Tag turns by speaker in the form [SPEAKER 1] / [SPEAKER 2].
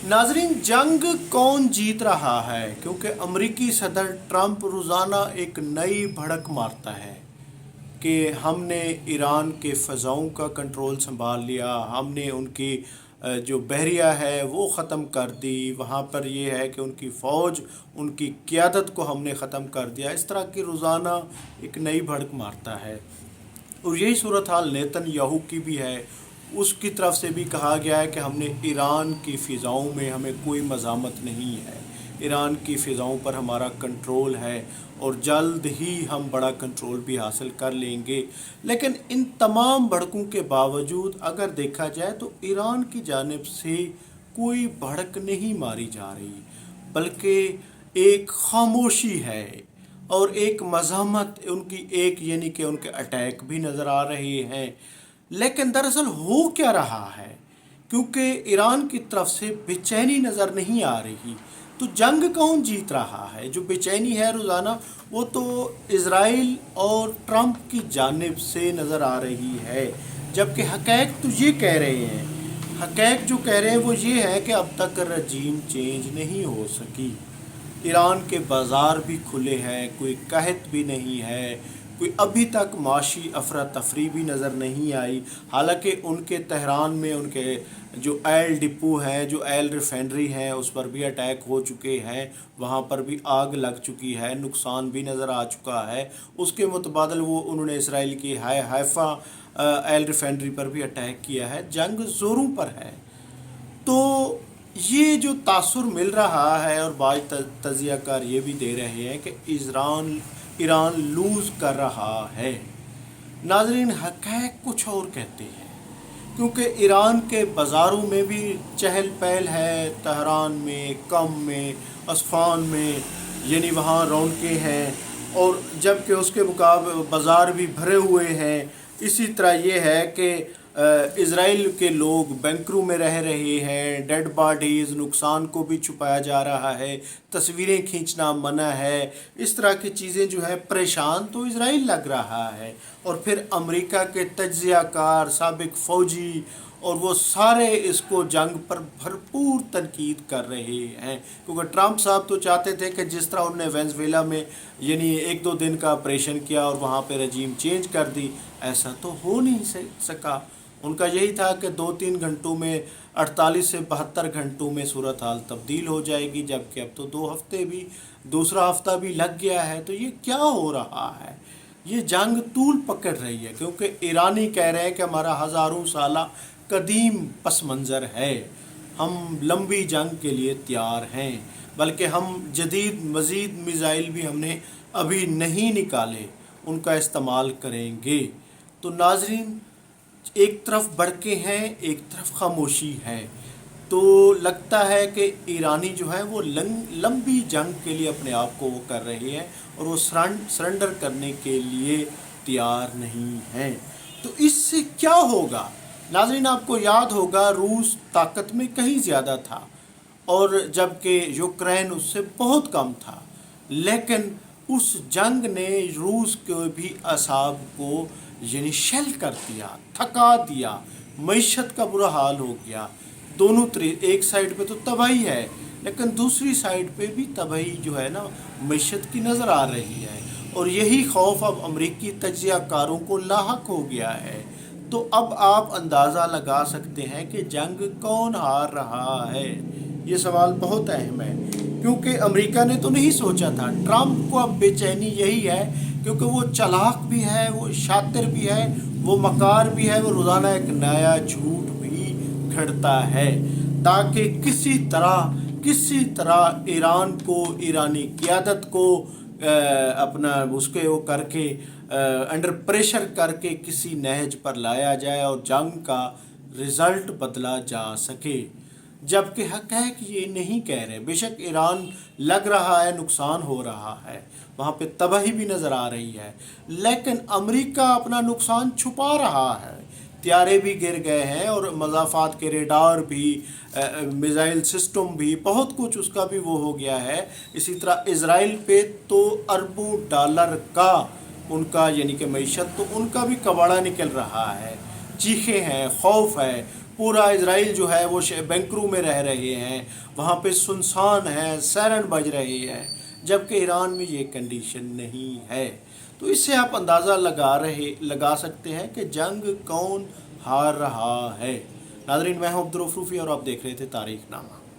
[SPEAKER 1] नाजरीन, जंग कौन जीत रहा है? क्योंकि अमरीकी सदर ट्रंप रोज़ाना एक नई भड़क मारता है कि हमने ईरान के फ़ज़ाओं का कंट्रोल संभाल लिया, हमने उनकी जो बहरिया है वो ख़त्म कर दी, वहाँ पर ये है कि उनकी फ़ौज, उनकी क़ियादत को हमने ख़त्म कर दिया। इस तरह की रोज़ाना एक नई भड़क मारता है। और यही सूरत हाल नेतन्याहू की भी है। उसकी तरफ से भी कहा गया है कि हमने ईरान की फ़िज़ाओं में हमें कोई मज़ामत नहीं है, ईरान की फ़िज़ाओं पर हमारा कंट्रोल है और जल्द ही हम बड़ा कंट्रोल भी हासिल कर लेंगे। लेकिन इन तमाम भड़कों के बावजूद अगर देखा जाए तो ईरान की जानिब से कोई भड़क नहीं मारी जा रही, बल्कि एक खामोशी है और एक मज़ाहमत उनकी, एक यानी कि उनके अटैक भी नज़र आ रहे हैं। लेकिन दरअसल हो क्या रहा है? क्योंकि ईरान की तरफ से बेचैनी नज़र नहीं आ रही। तो जंग कौन जीत रहा है? जो बेचैनी है रोज़ाना, वो तो इज़राइल और ट्रंप की जानिब से नज़र आ रही है। जबकि हक़ैक़ तो ये कह रहे हैं, हक़ैक़ जो कह रहे हैं वो ये है कि अब तक रजीम चेंज नहीं हो सकी। ईरान के बाज़ार भी खुले हैं, कोई कहत भी नहीं है, कोई अभी तक माशी अफरा तफरी भी नज़र नहीं आई। हालांकि उनके तेहरान में उनके जो ऑयल डिपो हैं, जो ऑयल रिफाइनरी हैं, उस पर भी अटैक हो चुके हैं, वहाँ पर भी आग लग चुकी है, नुकसान भी नज़र आ चुका है। उसके मुतबादल वो उन्होंने इसराइल की हाइफा ऑयल रिफाइनरी पर भी अटैक किया है। जंग ज़ोरों पर है। तो ये जो तासुर मिल रहा है, और बाज़ तजियाकार ये भी दे रहे हैं कि ईरान लूज़ कर रहा है। नाज़रीन, हक़ैक़ कुछ और कहते हैं, क्योंकि ईरान के बाज़ारों में भी चहल पहल है, तेहरान में, कम में, अस्फ़ान में, यानी वहाँ रौनकें हैं, और जबकि उसके मुकाबले बाज़ार भी भरे हुए हैं। इसी तरह ये है कि इज़राइल के लोग बैंकरों में रह रहे हैं, डेड बॉडीज़, नुकसान को भी छुपाया जा रहा है, तस्वीरें खींचना मना है। इस तरह की चीज़ें जो है, परेशान तो इज़राइल लग रहा है। और फिर अमेरिका के तज्ज़ियाकार, साबिक फ़ौजी, और वो सारे इसको जंग पर भरपूर तनकीद कर रहे हैं। क्योंकि ट्रंप साहब तो चाहते थे कि जिस तरह उन्होंने वेनेज़ुएला में यानी 1-2 दिन का ऑपरेशन किया और वहाँ पे रजीम चेंज कर दी, ऐसा तो हो नहीं सका। उनका यही था कि 2-3 घंटों में, 48 से 72 घंटों में सूरत हाल तब्दील हो जाएगी, जबकि अब तो 2 हफ्ते भी, दूसरा हफ्ता भी लग गया है। तो ये क्या हो रहा है? ये जंग तूल पकड़ रही है, क्योंकि ईरानी कह रहे हैं कि हमारा हज़ारों साला कदीम पस मंज़र है, हम लंबी जंग के लिए तैयार हैं, बल्कि हम जदीद मज़ीद मिज़ाइल भी हमने अभी नहीं निकाले, उनका इस्तेमाल करेंगे। तो नाज़रीन, एक तरफ भड़के हैं, एक तरफ खामोशी है। तो लगता है कि ईरानी जो है वो लंबी जंग के लिए अपने आप को वो कर रहे हैं, और वो सरेंडर करने के लिए तैयार नहीं हैं। तो इससे क्या होगा? नाज़रीन, आपको याद होगा रूस ताकत में कहीं ज़्यादा था, और जबकि यूक्रेन उससे बहुत कम था। लेकिन उस जंग ने रूस के भी असाब को यानी शेल कर दिया, थका दिया, मईशत का बुरा हाल हो गया। दोनों एक साइड पे तो तबाही है, लेकिन दूसरी साइड पे भी तबाही जो है ना, मईशत की नज़र आ रही है। और यही खौफ अब अमरीकी तज्ज़ियाकारों को लाहक हो गया है। तो अब आप अंदाज़ा लगा सकते हैं कि जंग कौन हार रहा है। ये सवाल बहुत अहम है, क्योंकि अमेरिका ने तो नहीं सोचा था। ट्रंप को अब बेचैनी यही है, क्योंकि वो चालाक भी है, वो शातिर भी है, वो मकार भी है, वो रोज़ाना एक नया झूठ भी घड़ता है, ताकि किसी तरह ईरान को, ईरानी क़ियादत को अपना उसके वो करके अंडर प्रेशर करके किसी नहज पर लाया जाए और जंग का रिज़ल्ट बदला जा सके। जबकि हक़ैक़ ये नहीं कह रहे। बेशक ईरान लग रहा है नुकसान हो रहा है, वहाँ पे तबाही भी नज़र आ रही है, लेकिन अमेरिका अपना नुकसान छुपा रहा है। त्यारे भी गिर गए हैं, और मज़ाफ़ात के रेडार भी, मिज़ाइल सिस्टम भी, बहुत कुछ उसका भी वो हो गया है। इसी तरह इज़राइल पे तो अरबों डॉलर का उनका यानी कि मईशत, तो उनका भी कबाड़ा निकल रहा है। चीखें हैं, खौफ है, پورا اسرائیل جو ہے وہ بنکروں میں رہ رہے ہیں، وہاں پہ سنسان ہے، سائرن بج رہے ہیں، جبکہ ایران میں یہ کنڈیشن نہیں ہے۔ تو اس سے آپ اندازہ لگا سکتے ہیں کہ جنگ کون ہار رہا ہے۔ ناظرین، میں ہوں عبدالرؤف روفی اور آپ دیکھ رہے تھے تاریخ نامہ۔